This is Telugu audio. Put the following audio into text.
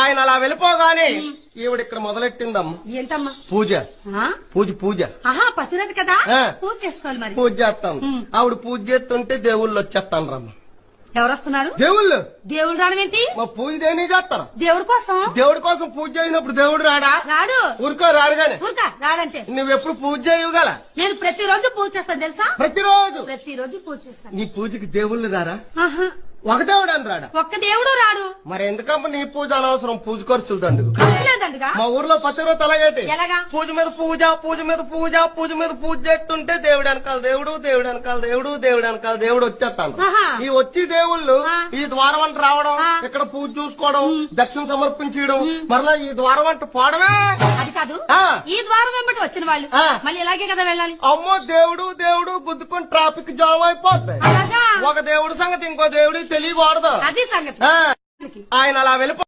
ఆయన అలా వెళ్ళిపోగానే ఈవిడ ఇక్కడ మొదలెట్టిందమ్మ. ఏంటమ్మా? పూజ పూజ పూజ. ఆహా, పతిరథ కదా, పూజ చేసుకోవాలి మరి. పూజ చేస్తాం. ఆవిడ పూజ చేస్తుంటే దేవుళ్ళు వచ్చేస్తాను రమ్మ. ఎవరు వస్తున్నారు? దేవుళ్ళు. దేవుడు రావడం ఏంటి? మా పూజ దేని చేస్తారు? దేవుడి కోసం. దేవుడి కోసం పూజ చేసినప్పుడు దేవుడు రాడా? రాడు. ఊరుకో రాడుగానే. ఊరుకా రాడంటే నువ్వెప్పుడు పూజ చేయగల? నేను ప్రతిరోజు పూజ చేస్తాను తెలుసా? ప్రతిరోజు పూజ చేస్తాను. నీ పూజకి దేవుళ్ళు రారా? ఆహా, ఒక దేవుడు అని రాడా? ఒక్క దేవుడు రాడు. మరి ఎందుకమ్మ నీ పూజ అనవసరం? పూజ ఖర్చులు దండు. లేదండుగా మా ఊర్లో ప్రతిరోజు అలాగైతే ఎలాగా? పూజ మీద పూజ, పూజ మీద పూజ, పూజ మీద పూజ చేస్తుంటే దేవుడు వెనకాల దేవుడు, దేవుడు వెనకాల దేవుడు, దేవుడు వెనకాల దేవుడు వచ్చేస్తాను. ఈ వచ్చి దేవుళ్ళు ఈ ద్వారం అంట రావడం, ఇక్కడ పూజ చూసుకోవడం, దక్షిణ సమర్పించడం, మరలా ఈ ద్వారం అంట పోవడమే. అది కాదు, ఈ ద్వారం వెంబడి వచ్చిన వాళ్ళు మళ్ళీ ఇలాగే కదా వెళ్ళాలి. అమ్మో దేవుడు దేవుడు గుద్దుకొని ట్రాఫిక్ జామ్ అయిపోద్ది. ఒక దేవుడి సంగతి ఇంకో దేవుడికి తెలియకూడదు. అది సంగతి. ఆయన అలా వెళ్ళిపో